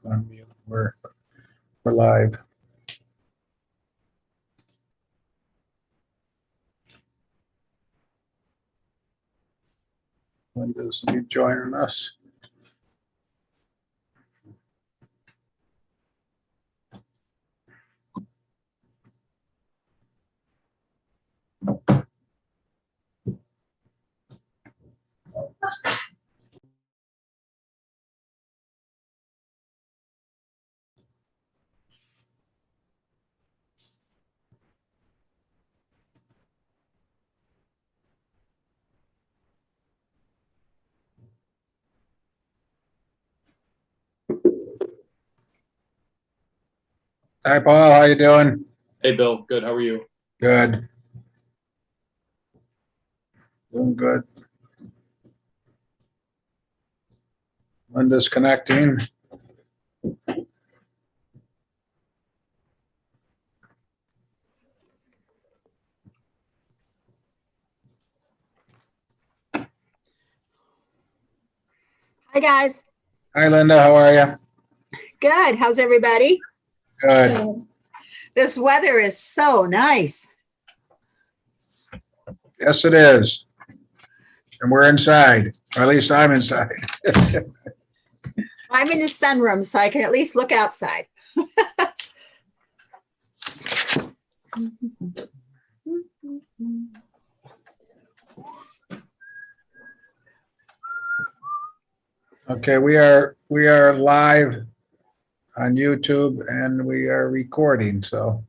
Unmute. We're live. Linda's joining us. Hi, Paul. How you doing? Hey, Bill. Good. How are you? Good. Doing good. Linda's connecting. Hi, guys. Hi, Linda. How are you? Good. How's everybody? Good. This weather is so nice. Yes, it is. And we're inside, or at least I'm inside. I'm in the sunroom, so I can at least look outside. Okay, we are live on YouTube and we are recording, so.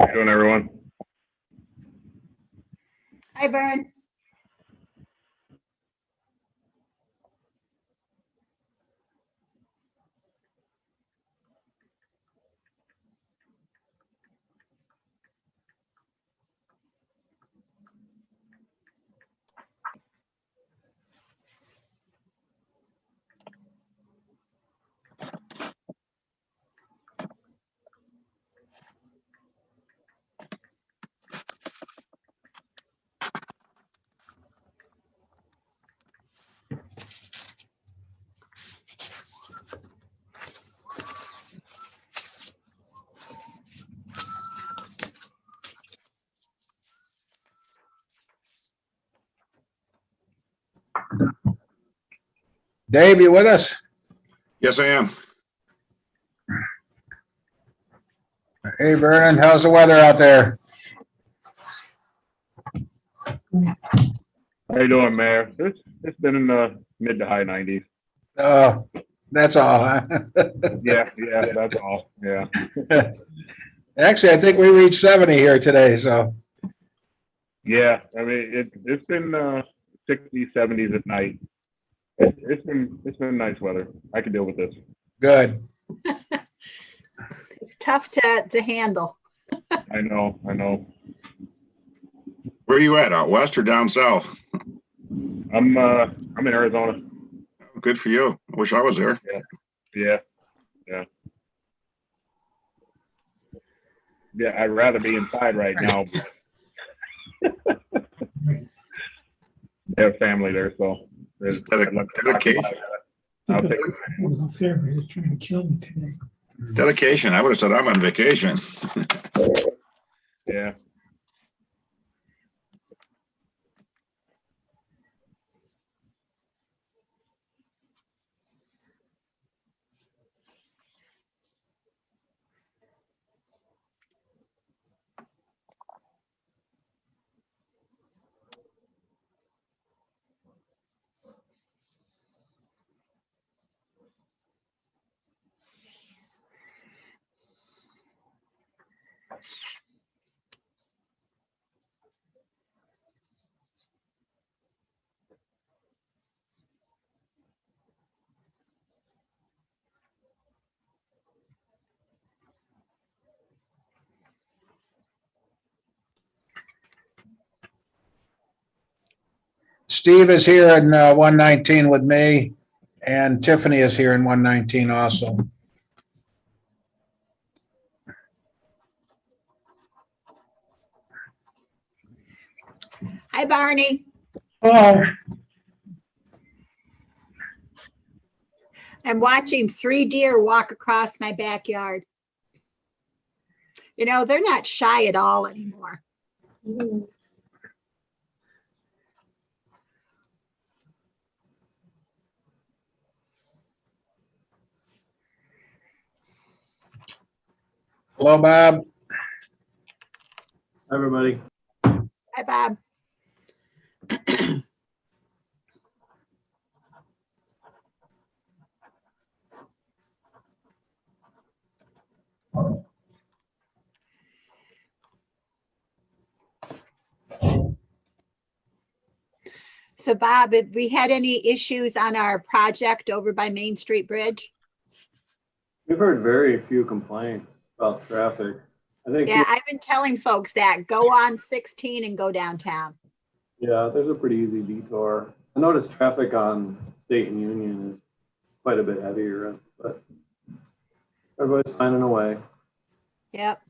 How you doing, everyone? Hi, Vern. Dave, you with us? Yes, I am. Hey, Vernon, how's the weather out there? How you doing, Mayor? It's been in the mid to high 90s. Oh, that's all, huh? Yeah, that's all. Yeah, Actually, I think we reached 70 here today, so yeah. I mean, it's been 60s, 70s at night. It's been nice weather. I can deal with this. good. It's tough to handle. I know. Where are you at? Out west or down south? I'm in Arizona. Good for you. I wish I was there. Yeah. I'd rather be inside right now. They have family there, so It's dedication. I'll take it. It wasn't fair. He was trying to kill me today. Dedication. I would have said I'm on vacation. Yeah. Steve is here in 119 with me, and Tiffany is here in 119 also. Hi, Barney. Oh, I'm watching 3 deer walk across my backyard. You know, they're not shy at all anymore. hello, Bob. Everybody. Hi, Bob. So Bob, have we had any issues on our project over by Main Street Bridge? We've heard very few complaints about traffic. I think, Yeah, I've been telling folks that go on 16 and go downtown. yeah, there's a pretty easy detour. I noticed traffic on State and Union is quite a bit heavier, but everybody's finding a way. Yep.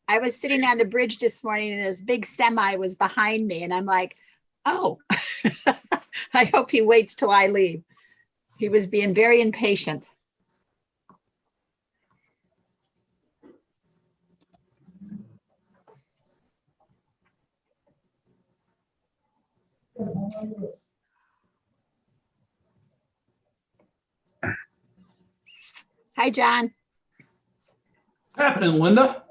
I was sitting on the bridge this morning and this big semi was behind me and I'm like, oh, I hope he waits till I leave. He was being very impatient. Hi, John. What's happening, Linda?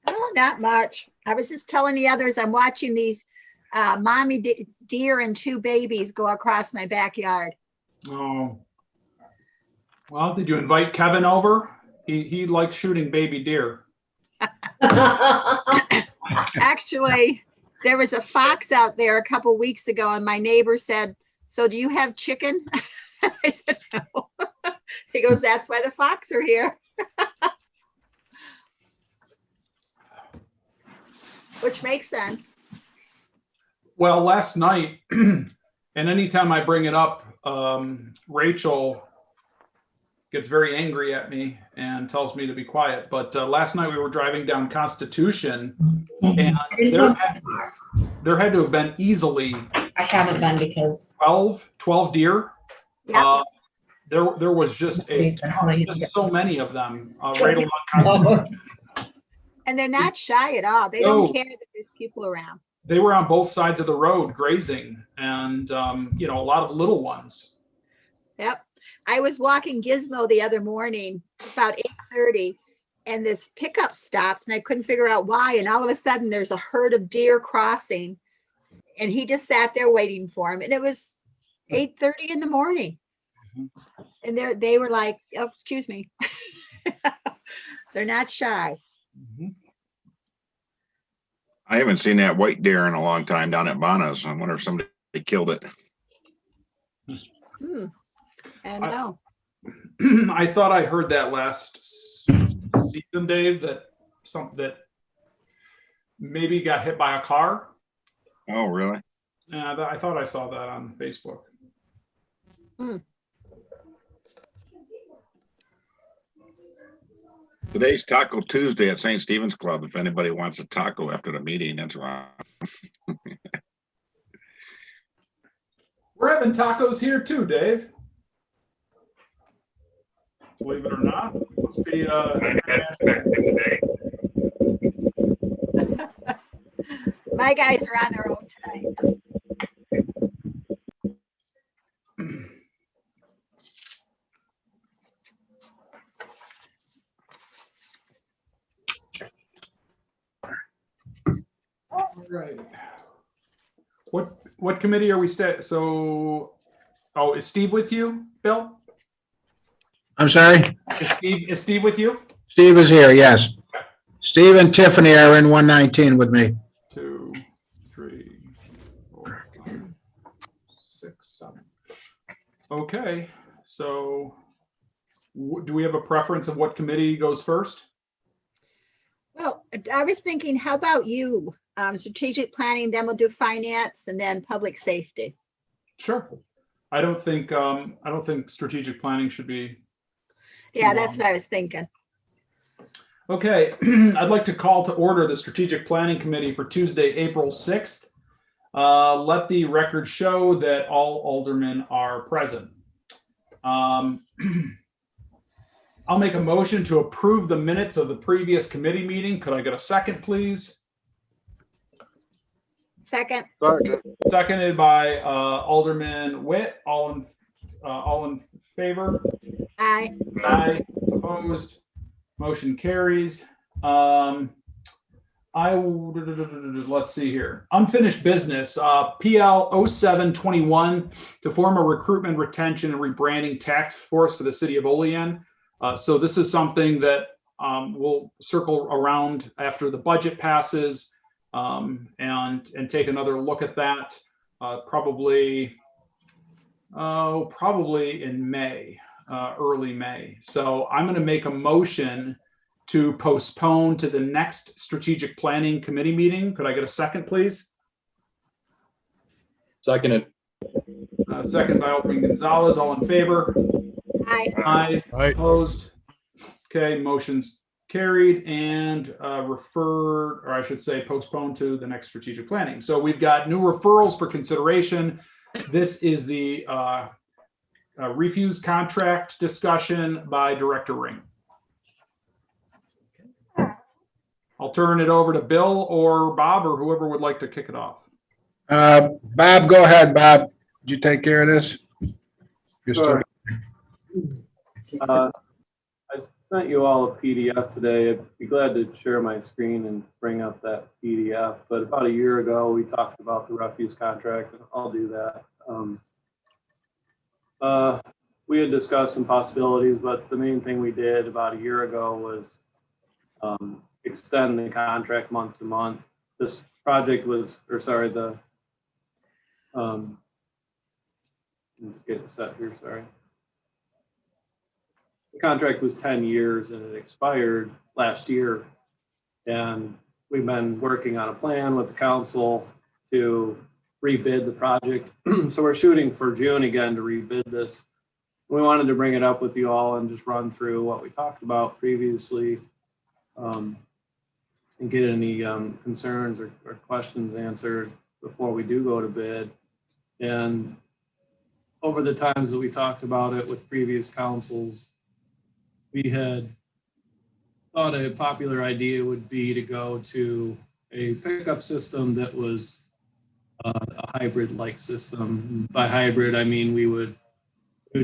Oh, not much. I was just telling the others, I'm watching these mommy deer and 2 babies go across my backyard. Oh. Well, did you invite Kevin over? He likes shooting baby deer. Actually, There was a fox out there a couple weeks ago and my neighbor said, "So do you have chicken?" I said, "No." He goes, "That's why the fox are here." Which makes sense. Well, last night, and anytime I bring it up, Rachel gets very angry at me and tells me to be quiet. But last night we were driving down Constitution, and there had to have been easily I haven't been because 12 deer. Yeah. There was just so many of them right along Constitution. And they're not shy at all. They No. don't care that there's people around. They were on both sides of the road grazing, and a lot of little ones. Yep. I was walking Gizmo the other morning about 8:30 and this pickup stopped and I couldn't figure out why. And all of a sudden there's a herd of deer crossing and he just sat there waiting for him. And it was 8:30 in the morning. And they were like, "Oh, excuse me." They're not shy. I haven't seen that white deer in a long time down at Bona's. I wonder if somebody killed it. I know. I thought I heard that last season, Dave, that maybe got hit by a car. Oh, really? Yeah, I thought I saw that on Facebook. Today's Taco Tuesday at St. Stephen's Club. If anybody wants a taco after the meeting, that's right. We're having tacos here too, Dave. Believe it or not, must be. My guys are on their own tonight. All right. What committee are we so? Oh, is Steve with you, Bill? I'm sorry? Is Steve with you? Steve is here, yes. Steve and Tiffany are in 119 with me. 2, 3, 4, 5, 6, 7. Okay, so do we have a preference of what committee goes first? Well, I was thinking, how about you? Strategic planning, then we'll do finance and then public safety. Sure. I don't think strategic planning should be. Yeah, that's what I was thinking. Okay, I'd like to call to order the Strategic Planning Committee for Tuesday, April 6th. Let the record show that all aldermen are present. I'll make a motion to approve the minutes of the previous committee meeting. Could I get a second, please? Second. Seconded by Alderman Witt. All in favor? Aye. Aye. Opposed? Motion carries. Let's see here. Unfinished business. PL 0721 to form a recruitment, retention, and rebranding task force for the city of Olean. So this is something that we'll circle around after the budget passes and take another look at that. Probably in May. Early May. So I'm going to make a motion to postpone to the next strategic planning committee meeting. Could I get a second, please? Seconded. Second by Alderman Gonzalez. All in favor? Aye. Aye. Aye. Opposed? Okay, motion's carried and referred, or I should say postponed to the next strategic planning. So we've got new referrals for consideration. This is the refuse contract discussion by Director Ring. I'll turn it over to Bill or Bob or whoever would like to kick it off. Bob, go ahead, Bob. Did you take care of this? You're Sure. still- I sent you all a PDF today. I'd be glad to share my screen and bring up that PDF. But about a year ago, we talked about the refuse contract, and I'll do that. We had discussed some possibilities, but the main thing we did about a year ago was extend the contract month to month. This project was, or sorry, the, let's get it set here, sorry. The contract was 10 years and it expired last year. And we've been working on a plan with the council to rebid the project. So we're shooting for June again to rebid this. We wanted to bring it up with you all and just run through what we talked about previously, and get any concerns or questions answered before we do go to bid. And over the times that we talked about it with previous councils, we had thought a popular idea would be to go to a pickup system that was a hybrid-like system. By hybrid, I mean we would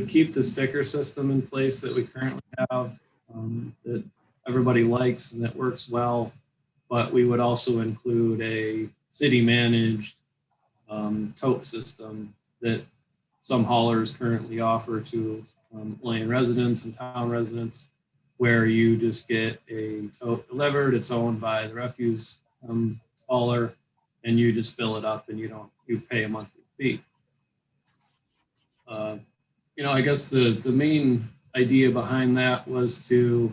keep the sticker system in place that we currently have, that everybody likes and that works well, but we would also include a city-managed tote system that some haulers currently offer to Olean residents and town residents, where you just get a tote delivered. It's owned by the refuse hauler, and you just fill it up and you pay a monthly fee. I guess the main idea behind that was to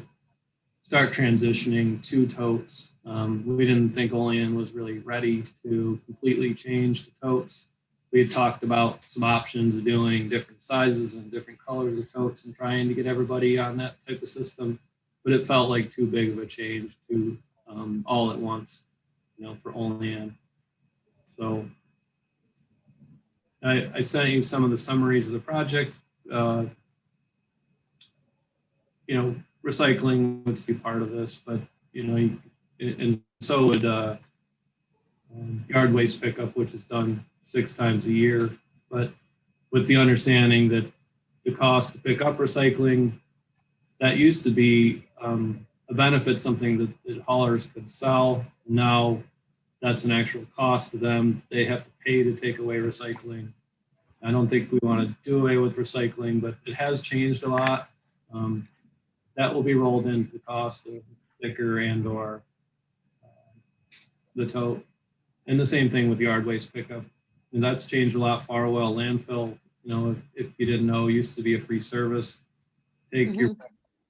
start transitioning to totes. We didn't think Olean was really ready to completely change to totes. We had talked about some options of doing different sizes and different colors of totes and trying to get everybody on that type of system, but it felt like too big of a change to all at once, for Olean. So I sent you some of the summaries of the project. Recycling would be part of this, but and so would yard waste pickup, which is done 6 times a year, but with the understanding that the cost to pick up recycling, that used to be a benefit, something that haulers could sell. Now that's an actual cost to them. They have to pay to take away recycling. I don't think we want to do away with recycling, but it has changed a lot. That will be rolled into the cost of the sticker and or the tote. And the same thing with yard waste pickup. And that's changed a lot. Farwell landfill, if you didn't know, used to be a free service. Take your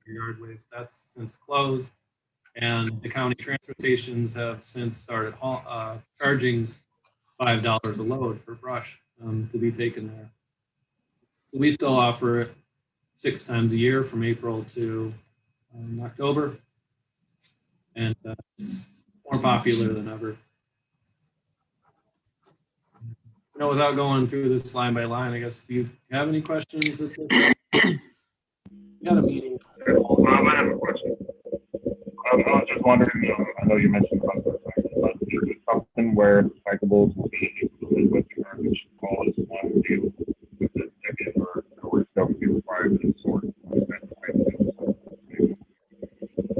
yard waste. That's since closed. And the county transportations have since started charging $5 a load for brush to be taken there. We still offer it 6 times a year from April to October. And it's more popular than ever. Without going through this line by line, I guess, do you have any questions? We had a meeting. I have a question. I was just wondering, I know you mentioned about recycling, but is it something where recyclables will be included with the garbage policy one deal with the ticket, or we're still be required to sort?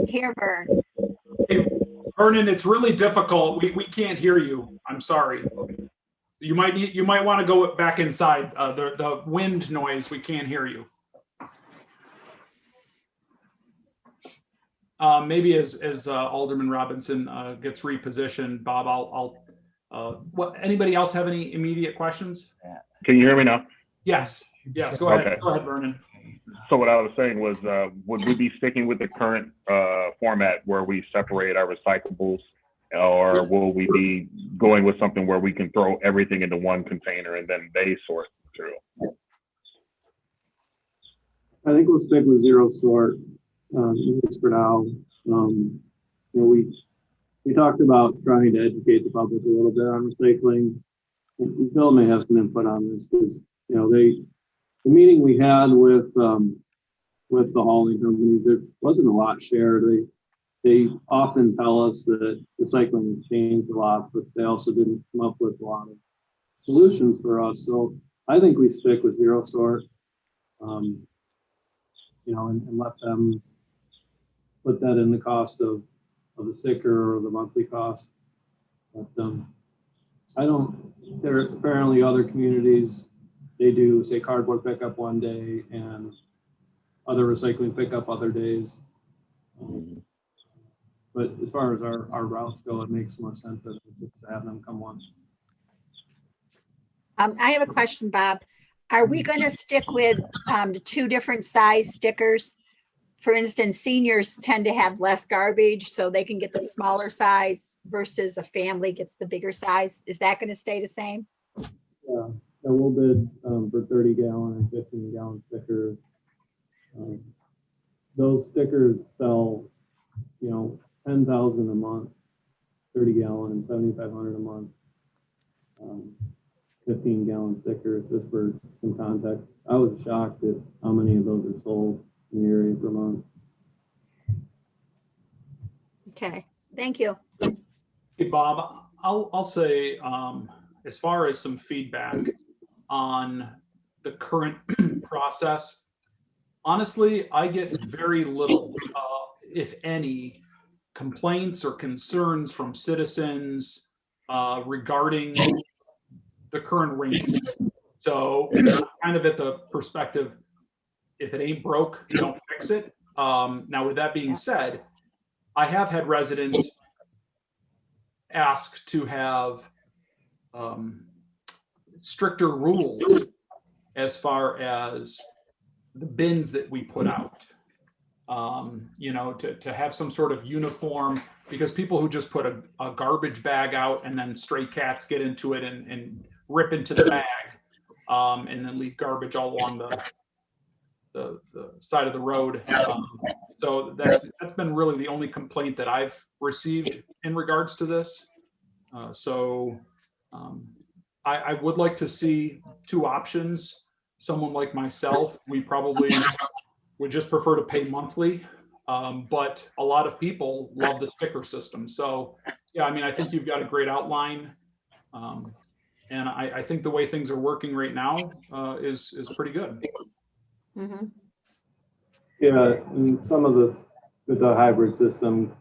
Here, Vern. Hey, Vernon, it's really difficult. We can't hear you. I'm sorry. You might want to go back inside. The wind noise, we can't hear you. Maybe as Alderman Robinson gets repositioned, Bob, anybody else have any immediate questions? Can you hear me now? Yes, go ahead. Okay. Go ahead, Vernon. So what I was saying was, would we be sticking with the current format where we separate our recyclables, or will we be going with something where we can throw everything into one container and then they sort through? I think we'll stick with zero sort, at least for now. We talked about trying to educate the public a little bit on recycling. Bill may have some input on this because the meeting we had with the hauling companies, there wasn't a lot shared. They often tell us that recycling has changed a lot, but they also didn't come up with a lot of solutions for us. So I think we stick with zero sort, and let them put that in the cost of the sticker or the monthly cost. But there are apparently other communities, they do say cardboard pickup one day and other recycling pickup other days. But as far as our routes go, it makes more sense to have them come once. I have a question, Bob. Are we going to stick with the two different size stickers? For instance, seniors tend to have less garbage, so they can get the smaller size versus a family gets the bigger size. Is that going to stay the same? Yeah, we'll bid for 30 gallon and 15 gallon stickers. Those stickers sell, 10,000 a month, 30 gallon and 7,500 a month. 15 gallon stickers, just for some context. I was shocked at how many of those are sold in the area per month. Okay, thank you. Hey, Bob, I'll say, as far as some feedback on the current process, honestly, I get very little, if any, complaints or concerns from citizens regarding the current arrangements. So kind of at the perspective, if it ain't broke, don't fix it. Now, with that being said, I have had residents ask to have stricter rules as far as the bins that we put out. To have some sort of uniform, because people who just put a garbage bag out and then stray cats get into it and rip into the bag, and then leave garbage all along the side of the road. So that's been really the only complaint that I've received in regards to this. I would like to see two options. Someone like myself, we probably would just prefer to pay monthly. But a lot of people love the sticker system. So yeah, I mean, I think you've got a great outline. And I think the way things are working right now is pretty good. Mm-hmm. Yeah, and some of with the hybrid system,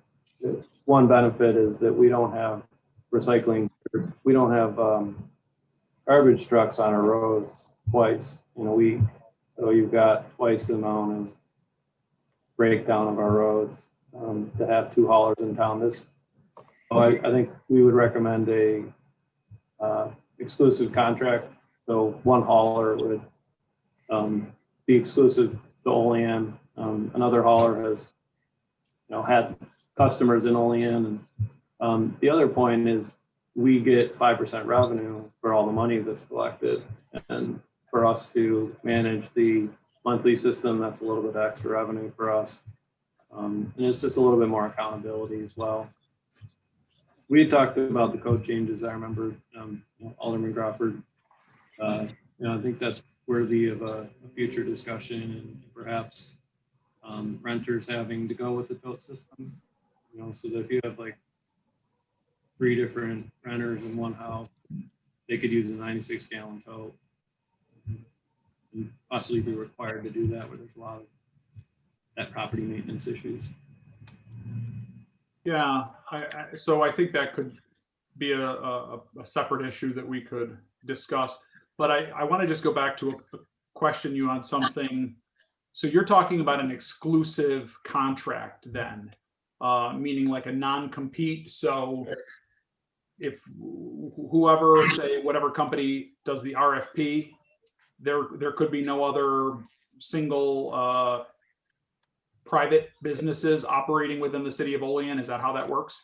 one benefit is that we don't have recycling. We don't have garbage trucks on our roads twice in a week. So you've got twice the amount of breakdown of our roads to have two haulers in town. I think we would recommend a exclusive contract. So one hauler would be exclusive to Olean. Another hauler has, had customers in Olean. And the other point is we get 5% revenue for all the money that's collected. And for us to manage the monthly system, that's a little bit extra revenue for us. And it's just a little bit more accountability as well. We had talked about the code changes. I remember Alderman Crawford. I think that's worthy of a future discussion, and perhaps renters having to go with the tote system. So that if you have like 3 different renters in one house, they could use a 96 gallon tote and possibly be required to do that where there's a lot of that property maintenance issues. Yeah, so I think that could be a separate issue that we could discuss. But I want to just go back to a question you on something. So you're talking about an exclusive contract then, meaning like a non-compete. So if whoever, say whatever company does the RFP, there could be no other single private businesses operating within the city of Olean. Is that how that works?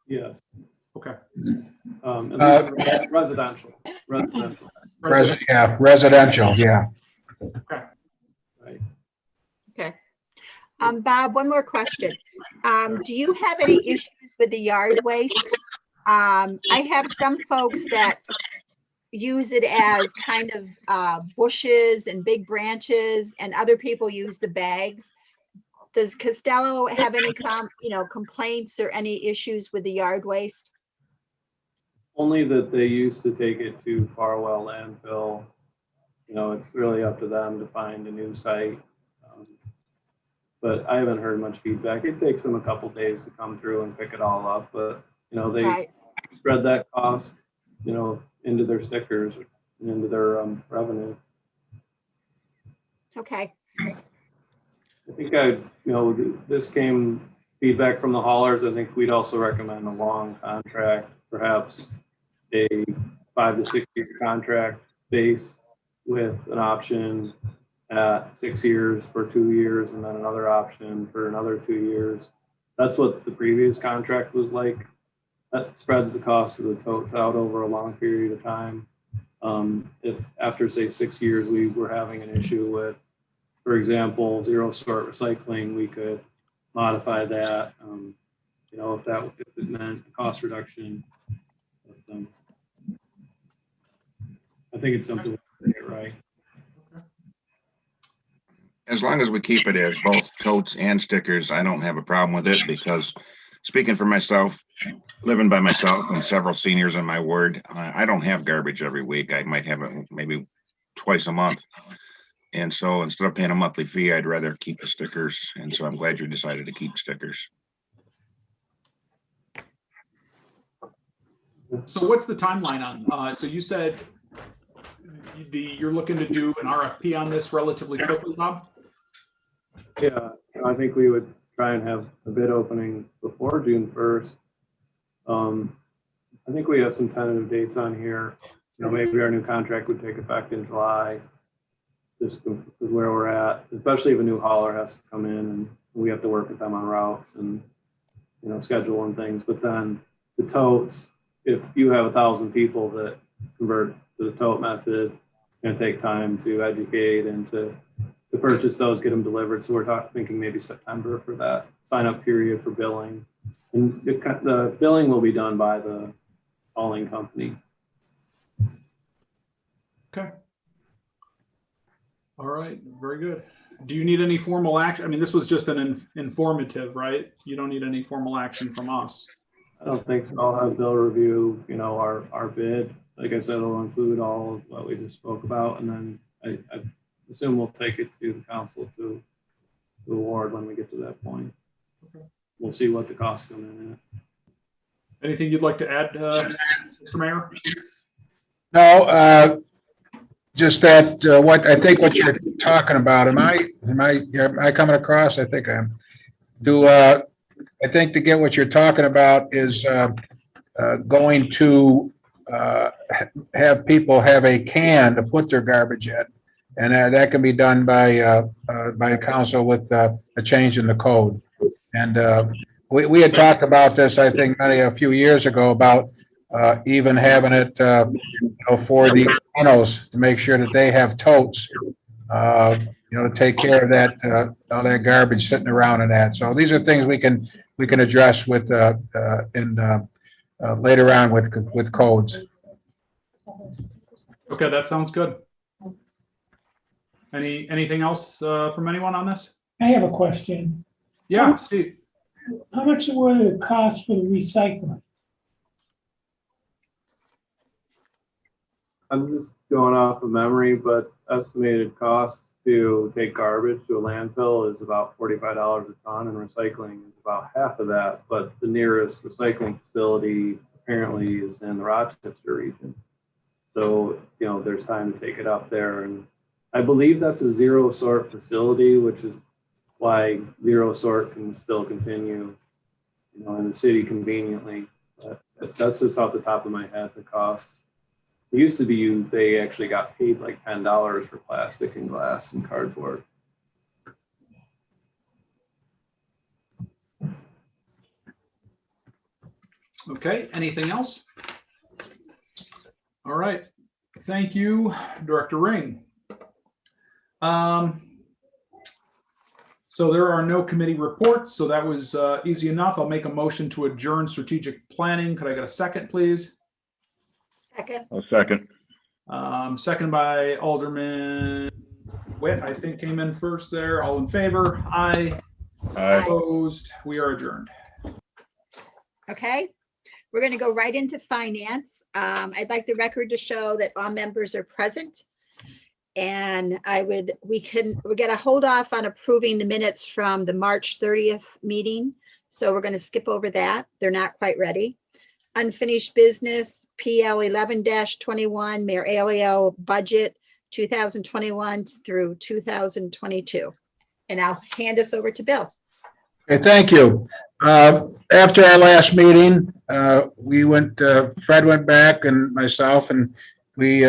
Yes. Okay. Residential. Residential, yeah. Okay. Right. Okay. Bob, one more question. Do you have any issues with the yard waste? I have some folks that use it as kind of bushes and big branches, and other people use the bags. Does Costello have any complaints or any issues with the yard waste? Only that they used to take it to Farwell landfill. It's really up to them to find a new site. But I haven't heard much feedback. It takes them a couple days to come through and pick it all up, but they Right. spread that cost, into their stickers and into their revenue. Okay. I think this came feedback from the haulers. I think we'd also recommend a long contract, perhaps a 5 to 6 year contract base with an option at 6 years for 2 years and then another option for another 2 years. That's what the previous contract was like. That spreads the cost of the totes out over a long period of time. If after say 6 years we were having an issue with, for example, zero sort recycling, we could modify that. If it meant a cost reduction. But, I think it's something we get right. As long as we keep it as both totes and stickers, I don't have a problem with it, because speaking for myself, living by myself and several seniors in my ward, I don't have garbage every week. I might have it maybe twice a month. And so instead of paying a monthly fee, I'd rather keep the stickers. And so I'm glad you decided to keep stickers. So what's the timeline on, so you said you're looking to do an RFP on this relatively quickly, Bob? Yeah, I think we would try and have a bid opening before June 1st. I think we have some tentative dates on here. Maybe our new contract would take effect in July. This is where we're at, especially if a new hauler has to come in and we have to work with them on routes and, schedule and things. But then the totes, if you have 1,000 people that convert to the tote method, it's going to take time to educate and to purchase those, get them delivered. So we're thinking maybe September for that sign-up period for billing. And the billing will be done by the hauling company. Okay. All right, very good. Do you need any formal action? I mean, this was just an informative, right? You don't need any formal action from us. I don't think so. I'll have Bill review, our bid. Like I said, it'll include all of what we just spoke about. And then I assume we'll take it to the council to award when we get to that point. Okay. We'll see what the costs come in at. Anything you'd like to add, Mr. Mayor? No, just that what you're talking about. Am I coming across? I think I am. I think to get what you're talking about is going to have people have a can to put their garbage in, and that can be done by council with a change in the code. And we had talked about this, I think, a few years ago, about even having it for the kennels to make sure that they have totes, to take care of that all that garbage sitting around and that. So these are things we can address with later on with codes. Okay, that sounds good. Anything else from anyone on this? I have a question. Yeah, Steve. How much would it cost for the recycling? I'm just going off of memory, but estimated costs to take garbage to a landfill is about $45 a ton, and recycling is about half of that. But the nearest recycling facility apparently is in the Rochester region. So, there's time to take it up there. And I believe that's a zero sort facility, which is why zero sort can still continue, in the city conveniently. But that's just off the top of my head, the costs. It used to be they actually got paid like $10 for plastic and glass and cardboard. Okay, anything else? All right, thank you, Director Ring. So there are no committee reports, so that was easy enough. I'll make a motion to adjourn strategic planning. Could I get a second, please? Second. A second. Second by Alderman Witt, I think came in first there. All in favor? Aye. Aye. Opposed? We are adjourned. Okay, we're going to go right into finance. I'd like the record to show that all members are present. And we're going to hold off on approving the minutes from the March 30th meeting. So we're going to skip over that. They're not quite ready. Unfinished business, PL 11-21, Mayor Alio budget 2021 through 2022. And I'll hand this over to Bill. Okay, thank you. After our last meeting, Fred went back and myself, and we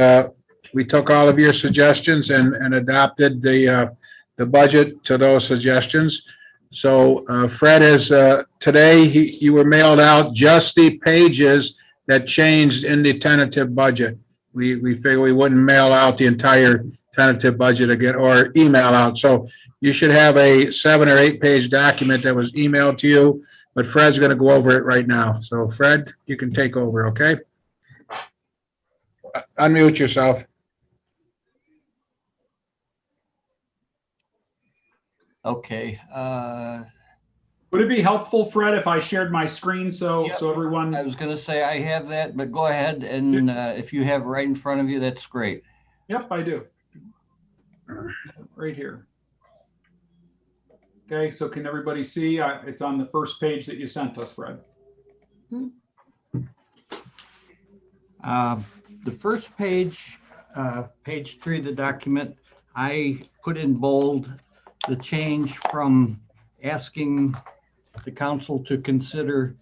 took all of your suggestions and adopted the budget to those suggestions. So Fred is, today, you were mailed out just the pages that changed in the tentative budget. We figured we wouldn't mail out the entire tentative budget again or email out. So you should have a 7 or 8 page document that was emailed to you, but Fred's going to go over it right now. So Fred, you can take over, okay? Unmute yourself. Okay, Would it be helpful, Fred, if I shared my screen so Yep. so everyone? I was gonna say I have that, but go ahead and if you have it right in front of you, that's great. Yep, I do. Right here. Okay, so can everybody see? It's on the first page that you sent us, Fred. The first page, page 3 of the document, I put in bold the change from asking the council to consider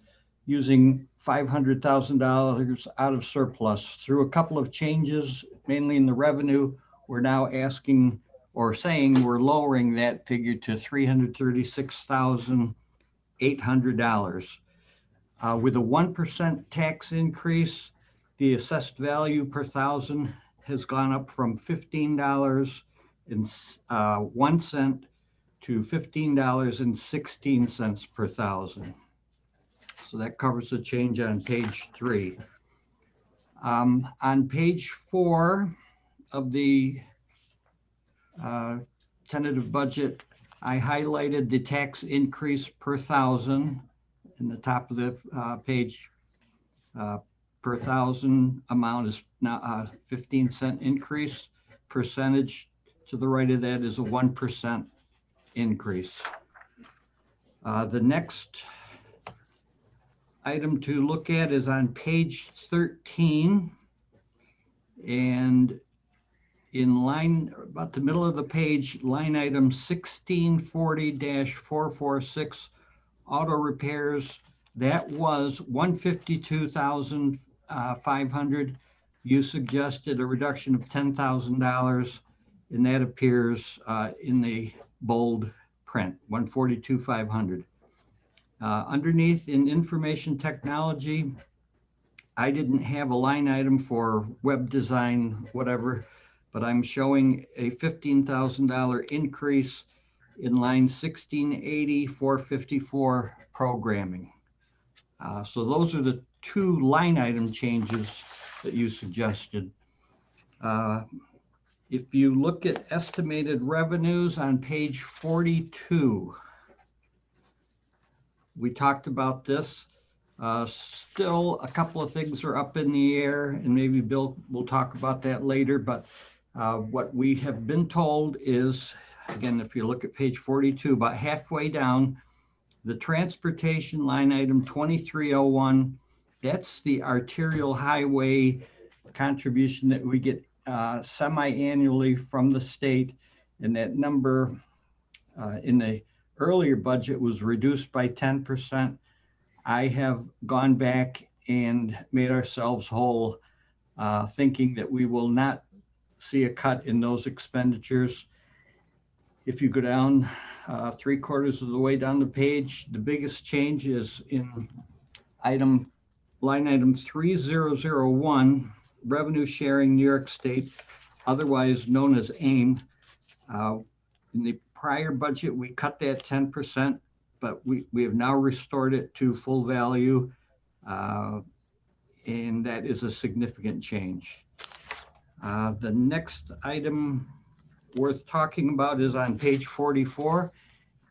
using $500,000 out of surplus. Through a couple of changes, mainly in the revenue, we're now asking or saying we're lowering that figure to $336,800. With a 1% tax increase, the assessed value per thousand has gone up from $15.01 to $15.16 per thousand. So that covers the change on page 3. On page 4 of the tentative budget, I highlighted the tax increase per thousand in the top of the page. Per thousand amount is now a 15-cent increase. Percentage to the right of that is a 1% increase. The next item to look at is on page 13, and in line about the middle of the page, line item 1640-446 auto repairs. That was $152,500. You suggested a reduction of $10,000, and that appears in the bold print, $142,500. Underneath in information technology, I didn't have a line item for web design, whatever, but I'm showing a $15,000 increase in line 1680, 454 programming. So those are the 2 line item changes that you suggested. If you look at estimated revenues on page 42, we talked about this. Still, a couple of things are up in the air, and maybe Bill will talk about that later, but what we have been told is, again, if you look at page 42, about halfway down, the transportation line item 2301, that's the arterial highway contribution that we get semi-annually from the state, and that number in the earlier budget was reduced by 10%. I have gone back and made ourselves whole, thinking that we will not see a cut in those expenditures. If you go down 3/4 of the way down the page, the biggest change is in line item 3001, revenue sharing New York State, otherwise known as AIM. In the prior budget, we cut that 10%, but we have now restored it to full value, and that is a significant change. The next item worth talking about is on page 44.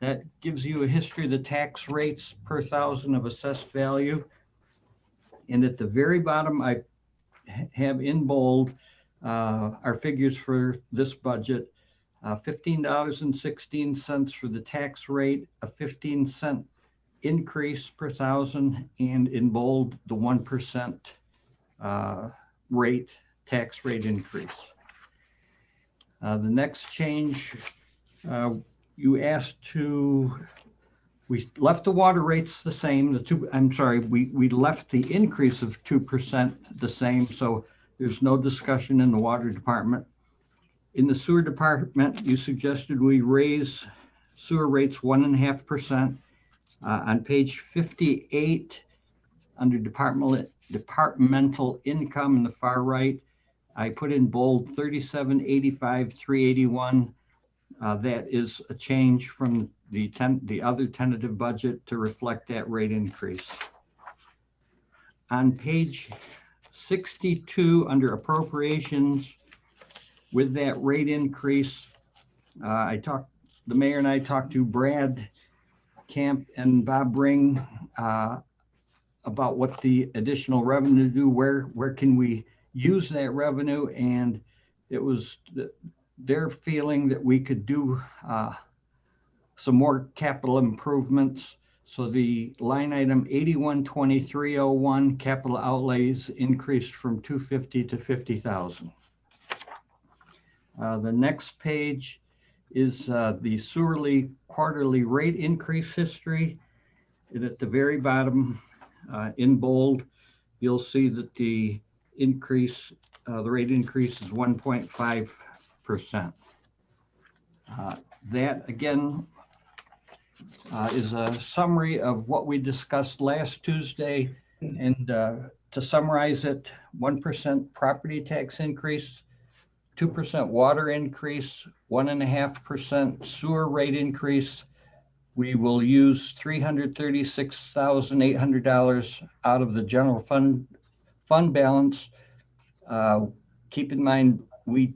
That gives you a history of the tax rates per thousand of assessed value. And at the very bottom, I have in bold our figures for this budget. $15.16 for the tax rate, a 15-cent increase per thousand, and in bold, the 1% tax rate increase. The next change you asked we left the water rates the same, we left the increase of 2% the same, so there's no discussion in the water department. In the sewer department, you suggested we raise sewer rates 1.5%. On page 58, under departmental income in the far right, I put in bold 3785, 381. That is a change from the other tentative budget to reflect that rate increase. On page 62, under appropriations, with that rate increase, the mayor and I talked to Brad Camp and Bob Ring about what the additional revenue do, where can we use that revenue, and it was their feeling that we could do some more capital improvements. So the line item 812301 capital outlays increased from 250 to 50,000. The next page is the sewerly quarterly rate increase history. And at the very bottom, in bold, you'll see that the increase, the rate increase is 1.5%. That again is a summary of what we discussed last Tuesday. And to summarize it, 1% property tax increase, 2% water increase, 1.5% sewer rate increase. We will use $336,800 out of the general fund balance. Keep in mind, we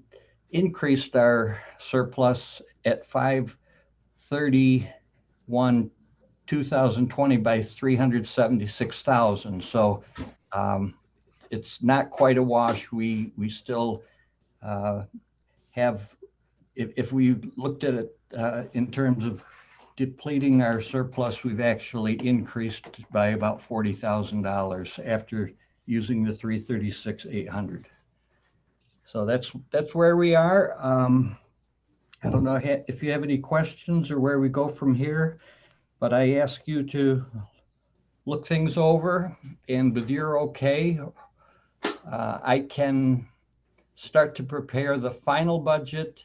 increased our surplus at 5/31/2020 by 376,000. So it's not quite a wash. We still have, if we looked at it in terms of depleting our surplus, we've actually increased by about $40,000 after using the 336,800. So that's where we are. I don't know if you have any questions or where we go from here, but I ask you to look things over, and with your okay, I can start to prepare the final budget.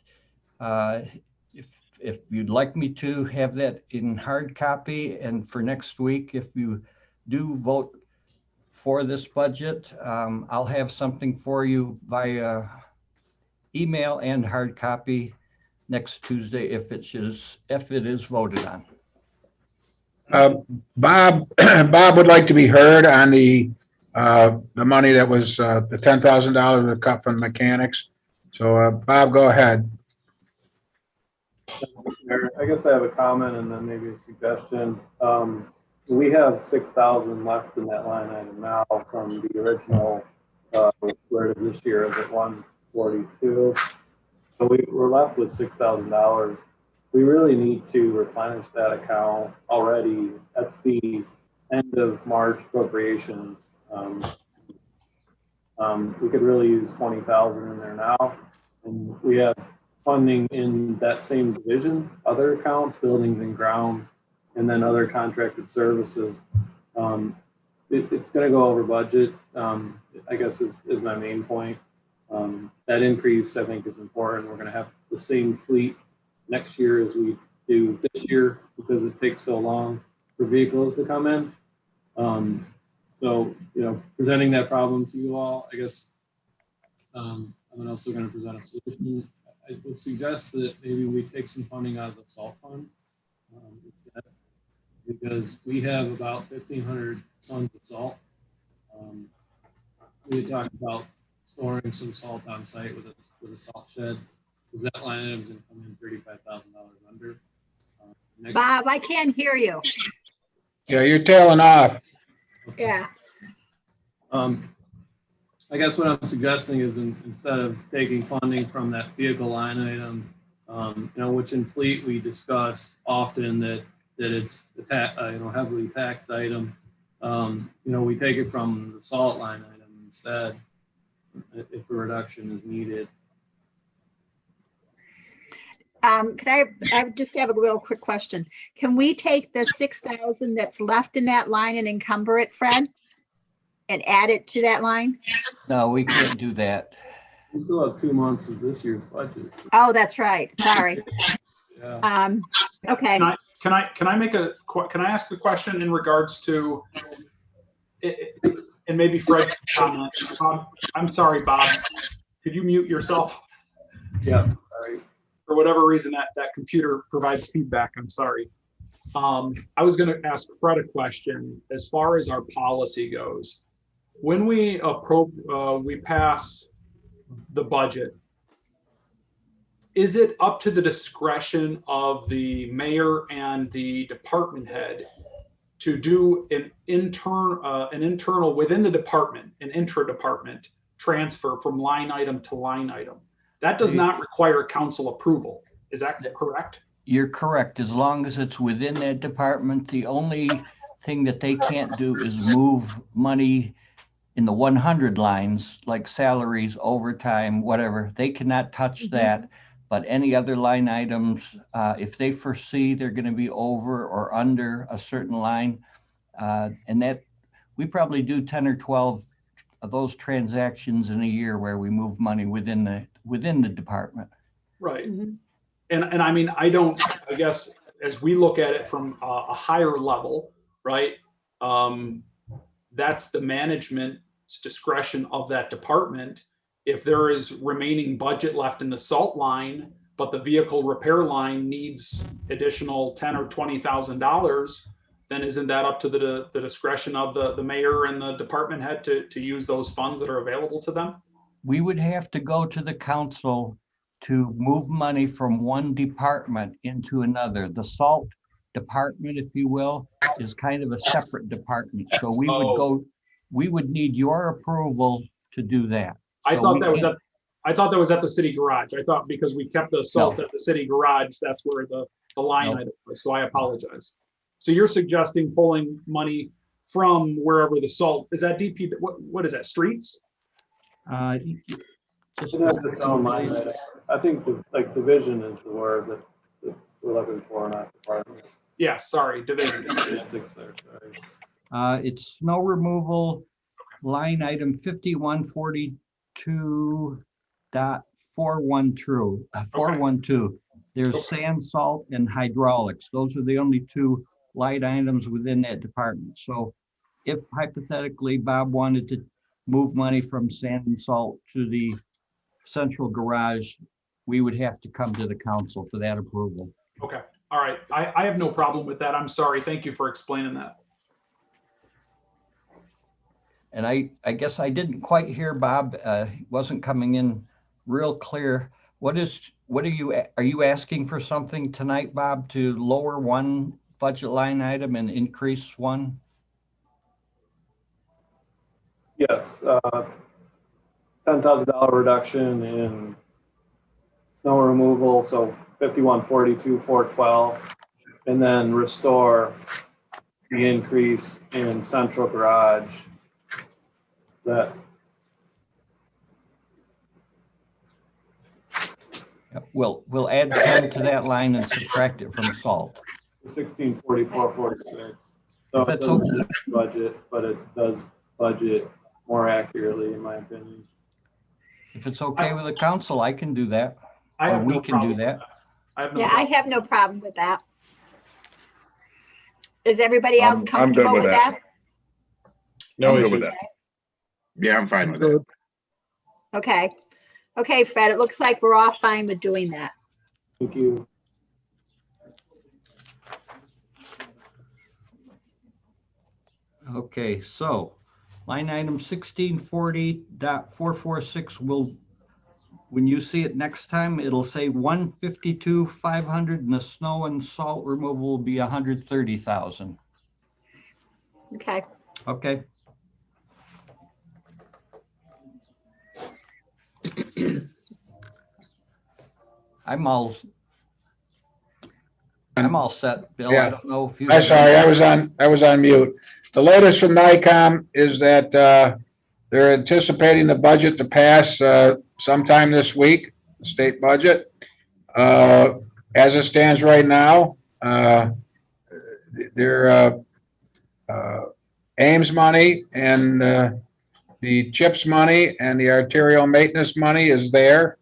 If you'd like me to have that in hard copy, and for next week, if you do vote for this budget, I'll have something for you via email and hard copy next Tuesday if it is voted on. Bob would like to be heard on the money that was the $10,000 that cut from mechanics. So Bob, go ahead. I guess I have a comment and then maybe a suggestion. We have 6,000 left in that line item now from the original, where it is this year is at 142. So we're left with $6,000. We really need to replenish that account already. That's the end of March appropriations. We could really use 20,000 in there now, and we have funding in that same division, other accounts, buildings and grounds, and then other contracted services. It's going to go over budget, I guess is my main point. That increase, I think, is important. We're going to have the same fleet next year as we do this year because it takes so long for vehicles to come in. So, presenting that problem to you all, I guess I'm also going to present a solution. I would suggest that maybe we take some funding out of the salt fund instead, because we have about 1,500 tons of salt. We talked about storing some salt on site with a salt shed, because that line item is going to come in $35,000 under. Bob, I can't hear you. Yeah, you're tailing off. Yeah. I guess what I'm suggesting is instead of taking funding from that vehicle line item, which in fleet we discuss often that it's a heavily taxed item, we take it from the salt line item instead if a reduction is needed. I just have a real quick question. Can we take the 6,000 that's left in that line and encumber it, Fred? And add it to that line? No, we can't do that. We still have 2 months of this year's budget. Oh, that's right. Sorry. Yeah. Okay. Can I ask a question in regards to and maybe Fred comment. I'm sorry, Bob. Could you mute yourself? Yeah, sorry. For whatever reason, that computer provides feedback. I'm sorry. I was going to ask Fred a question as far as our policy goes. When we pass the budget, is it up to the discretion of the mayor and the department head to do an internal within the department, an intra-department transfer from line item to line item? That does not require council approval. Is that correct? You're correct. As long as it's within that department, the only thing that they can't do is move money in the 100 lines, like salaries, overtime, whatever. They cannot touch that. But any other line items, if they foresee they're going to be over or under a certain line, and that we probably do 10 or 12 of those transactions in a year where we move money within the department. Right. And I mean, I guess as we look at it from a higher level, right? That's the management's discretion of that department. If there is remaining budget left in the salt line, but the vehicle repair line needs additional $10,000 or $20,000, then isn't that up to the discretion of the mayor and the department head to use those funds that are available to them? We would have to go to the council to move money from one department into another. The salt department, if you will, is kind of a separate department. So we would need your approval to do that. I thought that was at the city garage. I thought because we kept the salt at the city garage, that's where the line item was. So I apologize. So you're suggesting pulling money from wherever the salt is that DP? What is that? Streets? It has its own line item. I think the division is the word that we're looking for, not department. Yeah, sorry, division. It's snow removal, line item 5142.412. There's sand, salt, and hydraulics. Those are the only two line items within that department. So if hypothetically Bob wanted to move money from sand and salt to the central garage, we would have to come to the council for that approval. Okay, all right. I have no problem with that. I'm sorry. Thank you for explaining that. And I guess I didn't quite hear Bob. Wasn't coming in real clear. Are you asking for something tonight, Bob, to lower one budget line item and increase one? Yes, $10,000 reduction in snow removal, so 5142,412, and then restore the increase in central garage. That We'll add 10 to that line and subtract it from salt. 1644.46. So it doesn't budget, but it does budget more accurately, in my opinion. If it's okay with the council, I can do that. We can do that. I have no problem with that. Is everybody else comfortable with that? No issue with that. Yeah, I'm fine with it. Okay. Okay, Fred, it looks like we're all fine with doing that. Thank you. Okay, so line item 1640.446 will, when you see it next time, it'll say 152,500 and the snow and salt removal will be 130,000. Okay. Okay. I'm all set, Bill. Yeah. I don't know if you. I'm sorry, I was on mute. The latest from NICOM is that they're anticipating the budget to pass sometime this week, the state budget. as it stands right now, their Ames money and the CHIPS money and the arterial maintenance money is there.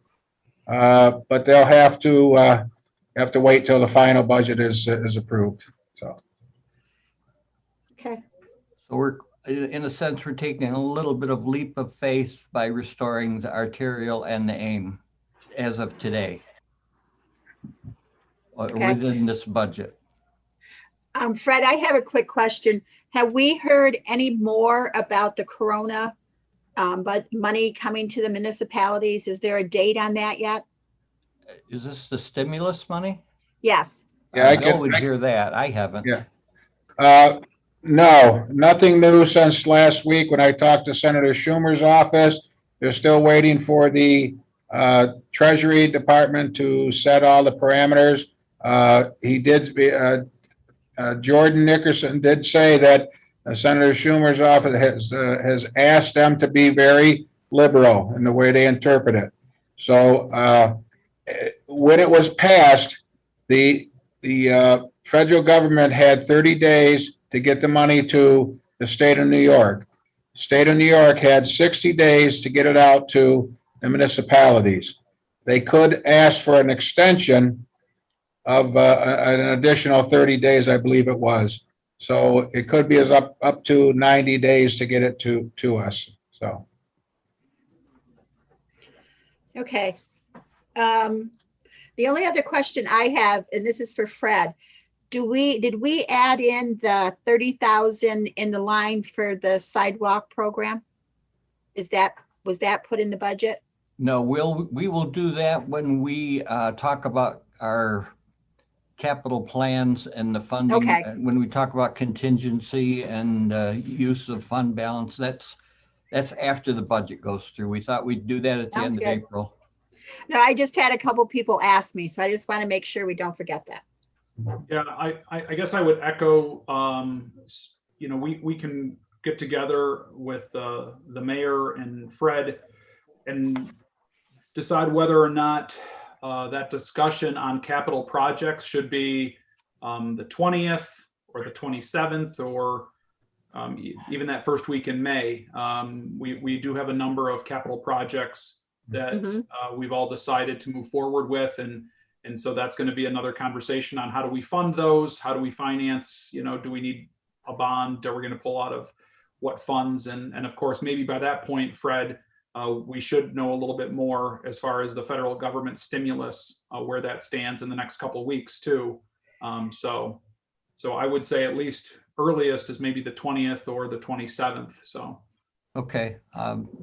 But they'll have to wait till the final budget is approved. So, Okay, So we're, in a sense, we're taking a little bit of leap of faith by restoring the arterial and the AIM as of today. Okay. Within this budget. Fred, I have a quick question. Have we heard any more about the Corona but money coming to the municipalities? Is there a date on that yet? Is this the stimulus money? Yes. yeah, Bill would hear that. I haven't. Yeah. No, nothing new since last week when I talked to Senator Schumer's office. They're still waiting for the Treasury Department to set all the parameters. He did, Jordan Nickerson did say that Senator Schumer's office has asked them to be very liberal in the way they interpret it. So when it was passed, the federal government had 30 days to get the money to the state of New York. The state of New York had 60 days to get it out to the municipalities. They could ask for an extension of an additional 30 days, I believe it was. So it could be as up to 90 days to get it to us. So. Okay. The only other question I have, and this is for Fred, did we add in the 30,000 in the line for the sidewalk program? Was that put in the budget? No, we will do that when we talk about our capital plans and the funding. Okay. When we talk about contingency and use of fund balance, that's after the budget goes through. We thought we'd do that at the Sounds end good. of April. No, I just had a couple people ask me, so I just want to make sure we don't forget that. Yeah, I guess I would echo, we can get together with the mayor and Fred and decide whether or not that discussion on capital projects should be the 20th or the 27th or even that first week in May. We do have a number of capital projects that we've all decided to move forward with, and so that's going to be another conversation on how do we fund those, how do we finance, do we need a bond, are we going to pull out of what funds, and of course maybe by that point, Fred, we should know a little bit more as far as the federal government stimulus, where that stands in the next couple of weeks too. So I would say at least earliest is maybe the 20th or the 27th. So. Okay,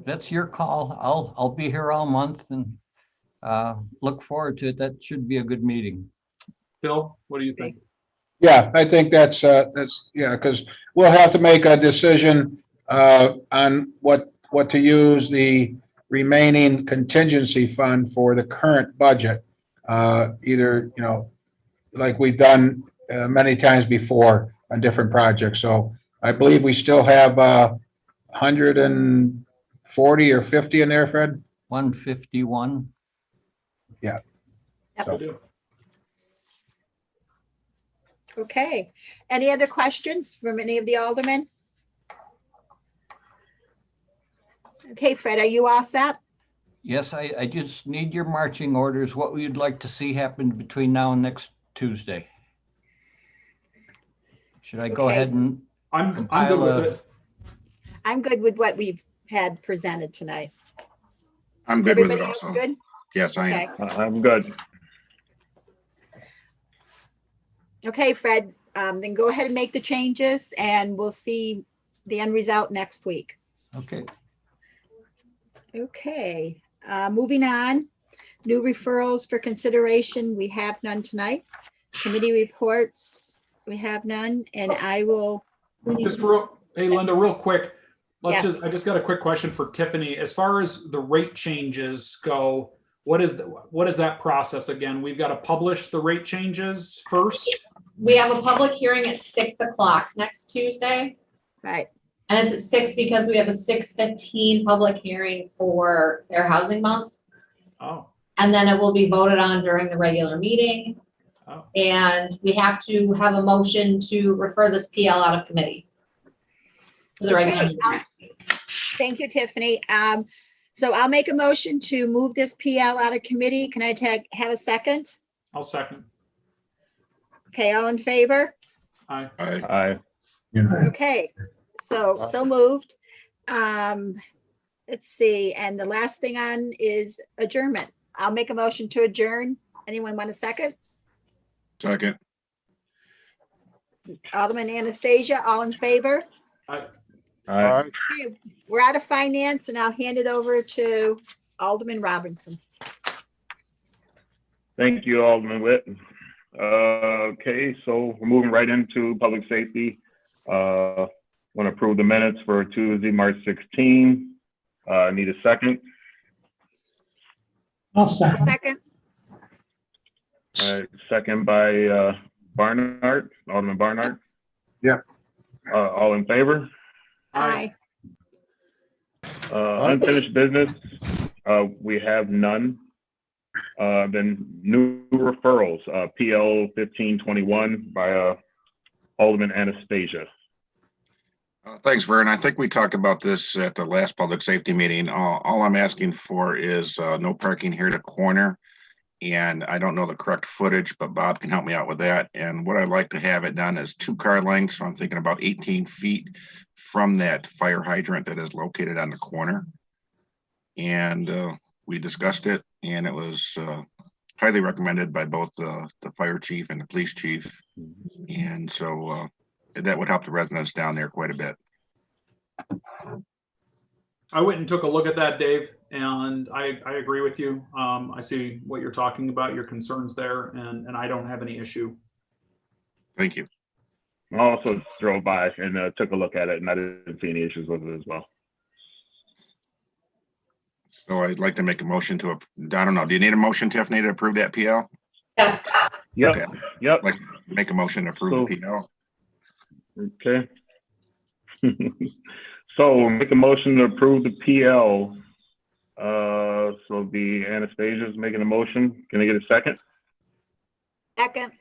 that's your call. I'll be here all month and look forward to it. That should be a good meeting. Bill, what do you think? Yeah, I think that's yeah, because we'll have to make a decision on what to use the remaining contingency fund for the current budget. Either, like we've done many times before on different projects. So I believe we still have 140 or 50 in there, Fred? 151. Yeah. Yep. So, Okay. Any other questions from any of the aldermen? Okay, Fred, are you all set? Yes, I just need your marching orders, what we'd like to see happen between now and next Tuesday. Should I go Okay. ahead and I'm good compile with a, it. I'm good with what we've had presented tonight. I'm Is good with it everybody else also. good? Yes, I Okay. am. I'm good. Okay, Fred, then go ahead and make the changes and we'll see the end result next week. okay. Okay, moving on. New referrals for consideration. We have none tonight. Committee reports, we have none, and I will. Hey, Linda, real quick. Yes. I just got a quick question for Tiffany. As far as the rate changes go, what is that process again? We've got to publish the rate changes first? we have a public hearing at 6 o'clock next Tuesday. Right, And it's at 6 because we have a 6:15 public hearing for Fair Housing Month. Oh, And then it will be voted on during the regular meeting. And we have to have a motion to refer this PL out of committee. To the regular. Okay, thank you, Tiffany. So I'll make a motion to move this PL out of committee. Can I have a second? I'll second. Okay, all in favor? Aye. Aye. Okay, so moved. Let's see, and the last thing on is adjournment. I'll make a motion to adjourn. Anyone want a second? Second. Alderman Anastasia, all in favor? Aye. Okay, we're out of finance and I'll hand it over to Alderman Robinson. Thank you, Alderman Witt. Okay, so we're moving right into public safety. Want to approve the minutes for Tuesday, March 16. Need a second. I'll A second. second? All right, second by Barnhart, Alderman Barnhart. Yep. All in favor? Aye. Unfinished business, we have none. Then new referrals, PL 1521 by Alderman Anastasia. Thanks, Vern. I think we talked about this at the last public safety meeting. All I'm asking for is no parking here at the corner. And I don't know the correct footage, but Bob can help me out with that. And what I'd like to have it done is 2 car lengths. So I'm thinking about 18 feet from that fire hydrant that is located on the corner. And we discussed it, and it was highly recommended by both the fire chief and the police chief. And so that would help the residents down there quite a bit. I went and took a look at that, Dave, and I agree with you. I see what you're talking about, your concerns there, and I don't have any issue. Thank you. I also drove by and took a look at it, and I didn't see any issues with it as well. So I'd like to make a motion to, I don't know, do you need a motion, Tiffany, to approve that PL? Yes. Yep, Okay. yep, Like, make a motion to approve the PL. okay. So we'll make a motion to approve the PL. So the Anastasia's making a motion. Can I get a second? Second.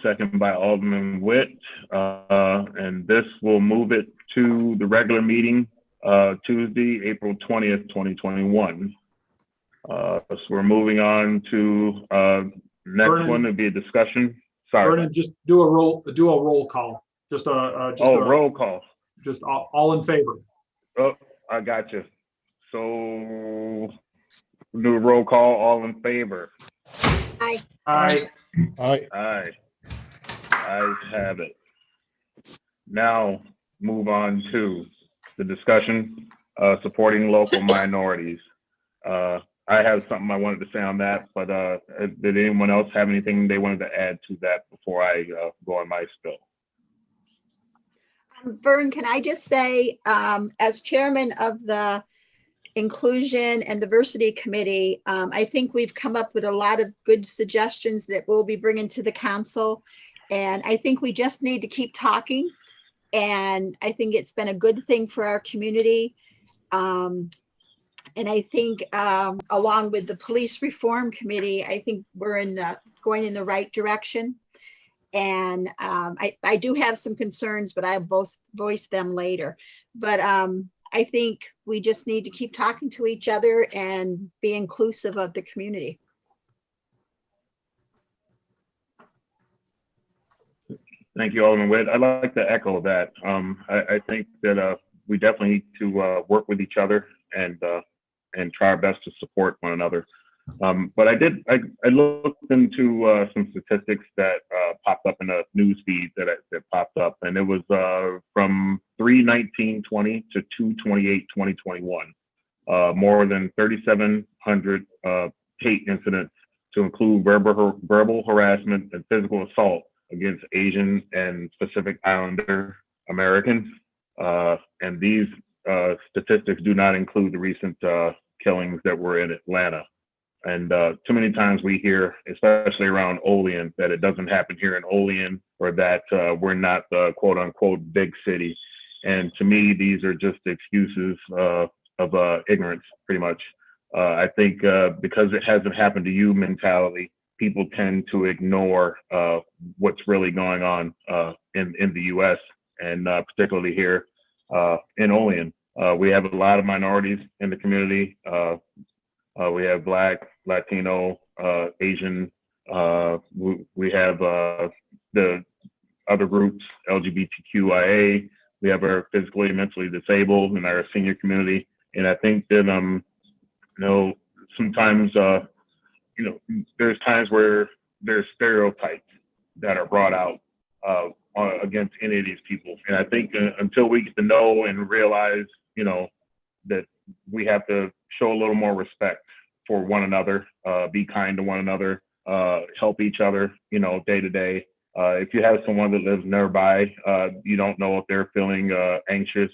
Second by Alderman Witt. And this will move it to the regular meeting, Tuesday, April 20th, 2021. So we're moving on to next Vernon. one. It'll be a discussion. Sorry. Vernon, just do a roll call. Just a Roll call. Just all in favor. Oh, I got you. So we'll do a roll call. All in favor? Aye. Aye. Aye. I have it. Now move on to the discussion, supporting local minorities. I have something I wanted to say on that, but did anyone else have anything they wanted to add to that before I go on my spill? Vern, can I just say, as chairman of the Inclusion and Diversity Committee, I think we've come up with a lot of good suggestions that we'll be bringing to the council. And I think we just need to keep talking. And I think it's been a good thing for our community. And I think along with the Police Reform Committee, I think we're going in the right direction. And I do have some concerns, but I'll voice them later. But I think we just need to keep talking to each other and be inclusive of the community. Thank you, Alderman Witt. I'd like to echo that. I think that we definitely need to work with each other and try our best to support one another. But I looked into some statistics that popped up in a news feed that popped up, and it was from 3/19/20 to 2/28/2021, more than 3,700 hate incidents, to include verbal harassment and physical assault against Asian and Pacific Islander Americans. And these statistics do not include the recent killings that were in Atlanta. And too many times we hear, especially around Olean, that it doesn't happen here in Olean, or that we're not the quote unquote big city. And to me, these are just excuses of ignorance, pretty much. I think because it hasn't happened to you mentality, people tend to ignore what's really going on in the U.S. and particularly here in Olean. We have a lot of minorities in the community. We have Black, Latino, Asian. We have the other groups, LGBTQIA. We have our physically and mentally disabled in our senior community. And I think that, sometimes, there's times where there's stereotypes that are brought out against any of these people. And I think until we get to know and realize, that we have to show a little more respect for one another, be kind to one another, help each other, day to day. If you have someone that lives nearby, you don't know if they're feeling anxious,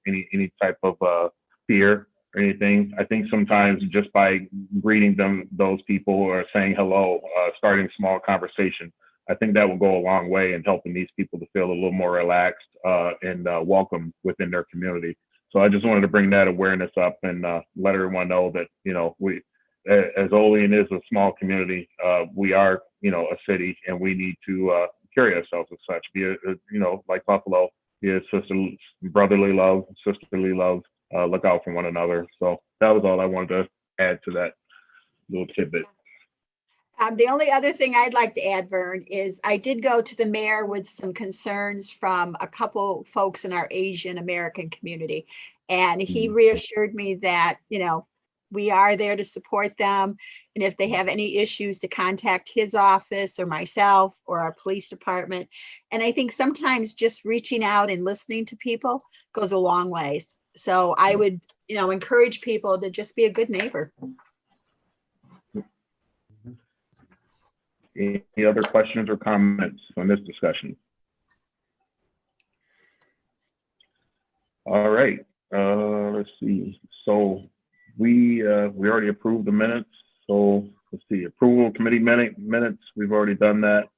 any type of fear or anything. I think sometimes just by greeting those people or saying hello, starting a small conversation, I think that will go a long way in helping these people to feel a little more relaxed and welcome within their community. So I just wanted to bring that awareness up and let everyone know that, we, as Olean is a small community, we are, a city, and we need to carry ourselves as such. Be a, like Buffalo, be a brotherly love, sisterly love, look out for one another. So that was all I wanted to add to that little tidbit. The only other thing I'd like to add, Vern, is I did go to the mayor with some concerns from a couple folks in our Asian American community. And he reassured me that, we are there to support them. And if they have any issues, to contact his office or myself or our police department. And I think sometimes just reaching out and listening to people goes a long ways. So I would, encourage people to just be a good neighbor. Any other questions or comments on this discussion? All right, let's see. So we already approved the minutes. So let's see, approval of committee minutes. We've already done that.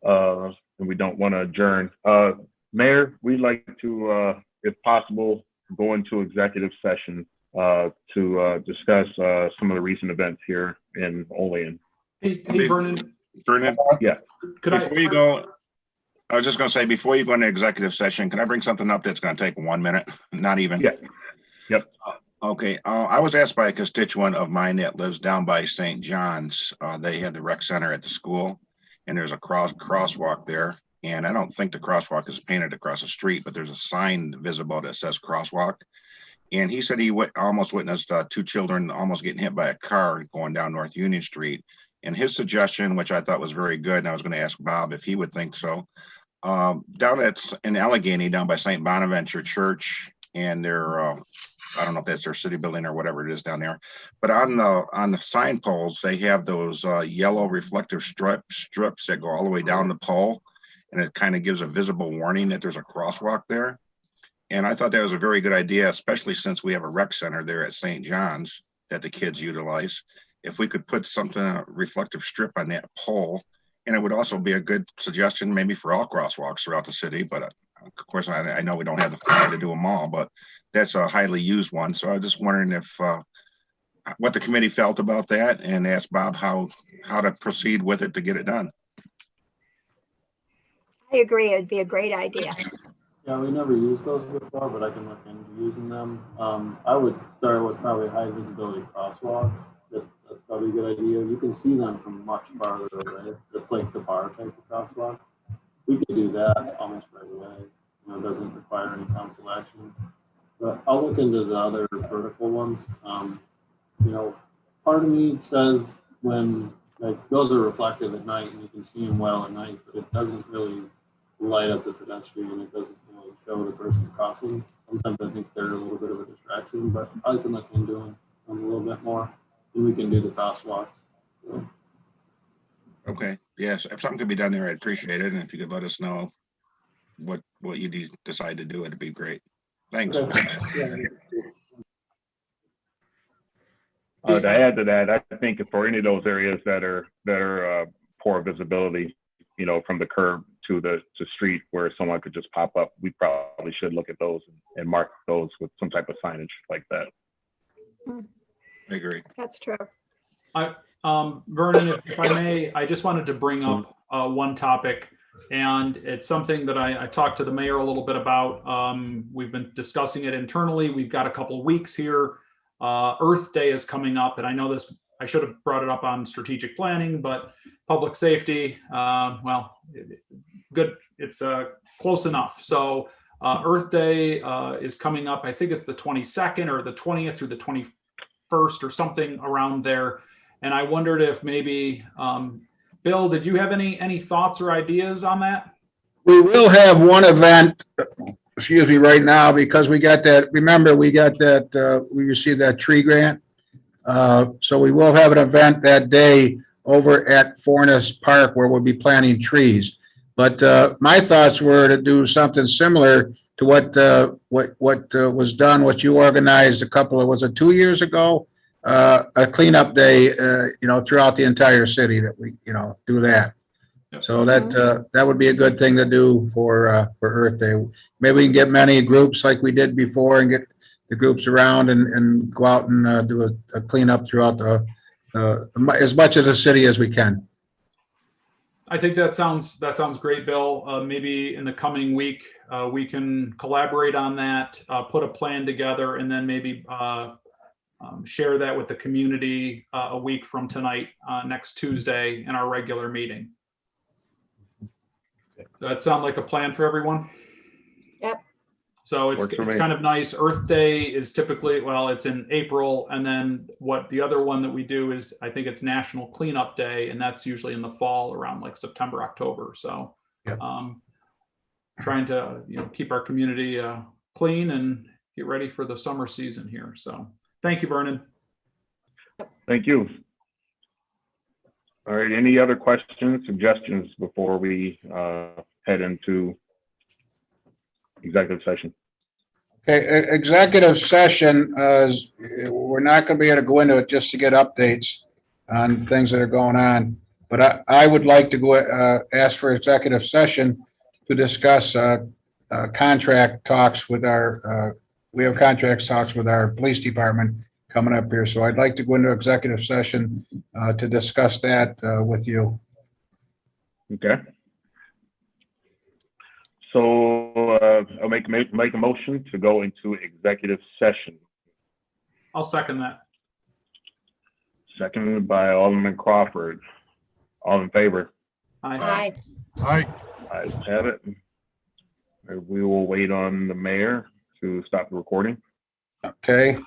And we don't want to adjourn. Mayor, we'd like to, if possible, go into executive session to discuss some of the recent events here in Olean. Hey, Vernon. Vernon, Yeah. before you go, I was just going to say, before you go into executive session, can I bring something up that's going to take 1 minute? Not even. Yeah. Yep. Okay. I was asked by a constituent of mine that lives down by St. John's. They had the rec center at the school, and there's a crosswalk there. And I don't think the crosswalk is painted across the street, but there's a sign visible that says crosswalk. And he said he almost witnessed 2 children almost getting hit by a car going down North Union Street. And his suggestion, which I thought was very good, and I was going to ask Bob if he would think so, down in Allegheny, down by St. Bonaventure Church, and their, I don't know if that's their city building or whatever it is down there, but on the sign poles, they have those yellow reflective strips that go all the way down the pole, and it kind of gives a visible warning that there's a crosswalk there. And I thought that was a very good idea, especially since we have a rec center there at St. John's that the kids utilize. If we could put something, a reflective strip on that pole, and it would also be a good suggestion maybe for all crosswalks throughout the city. But of course, I know we don't have the funding to do them all, but that's a highly used one. So I was just wondering if what the committee felt about that, and ask Bob how to proceed with it to get it done. I agree. It'd be a great idea. Yeah, we never used those before, but I can look into using them. I would start with probably high visibility crosswalk. That's probably a good idea. You can see them from much farther away. It's like the bar type of crosswalk. We could do that almost right away. It doesn't require any council action. But I'll look into the other vertical ones. Part of me says when those are reflective at night and you can see them well at night, but it doesn't really light up the pedestrian and it doesn't really show the person crossing. Sometimes I think they're a little bit of a distraction, but I can look into them a little bit more. And we can do the crosswalks. So. Okay. Yes. If something could be done there, I'd appreciate it. And if you could let us know what you decide to do, it'd be great. Thanks. To add to that, I think for any of those areas that are poor visibility, from the curb to the street where someone could just pop up, we probably should look at those and mark those with some type of signage like that. I agree. That's true. Vernon, if I may, I just wanted to bring up one topic, and it's something that I talked to the mayor a little bit about. We've been discussing it internally. We've got a couple of weeks here. Earth Day is coming up, and I know this, I should have brought it up on strategic planning, but public safety, well, good, it's close enough. So Earth Day is coming up. I think it's the 22nd or the 20th through the 21st or something around there. And I wondered if maybe, Bill, did you have any thoughts or ideas on that? We will have one event, excuse me, right now, because we got that, remember, we got that, we received that tree grant. So we will have an event that day over at Fornes Park where we'll be planting trees. But my thoughts were to do something similar to what was done, what you organized a couple of, was it 2 years ago? A cleanup day, throughout the entire city that we, do that. So that would be a good thing to do for Earth Day. Maybe we can get many groups like we did before and get the groups around and go out and do a cleanup throughout as much of the city as we can. I think that sounds great, Bill. Maybe in the coming week, we can collaborate on that, put a plan together, and then maybe share that with the community a week from tonight, next Tuesday in our regular meeting. Does that sound like a plan for everyone? Yep. So it's kind of nice. Earth Day is typically, well, it's in April, and then the other one that we do is, I think it's National Cleanup Day, and that's usually in the fall around like September, October. So Yep. Trying to keep our community clean and get ready for the summer season here. So thank you, Vernon. Thank you. All right, any other questions, suggestions before we head into executive session? Okay, executive session, we're not going to be able to go into it just to get updates on things that are going on. But I would like to go ask for executive session to discuss contract talks with we have contract talks with our police department coming up here. So I'd like to go into executive session to discuss that with you. Okay. So I'll make a motion to go into executive session. I'll second that. Seconded by Alderman Crawford. All in favor? Aye. Hi. Ayes have it. We will wait on the mayor to stop the recording. Okay.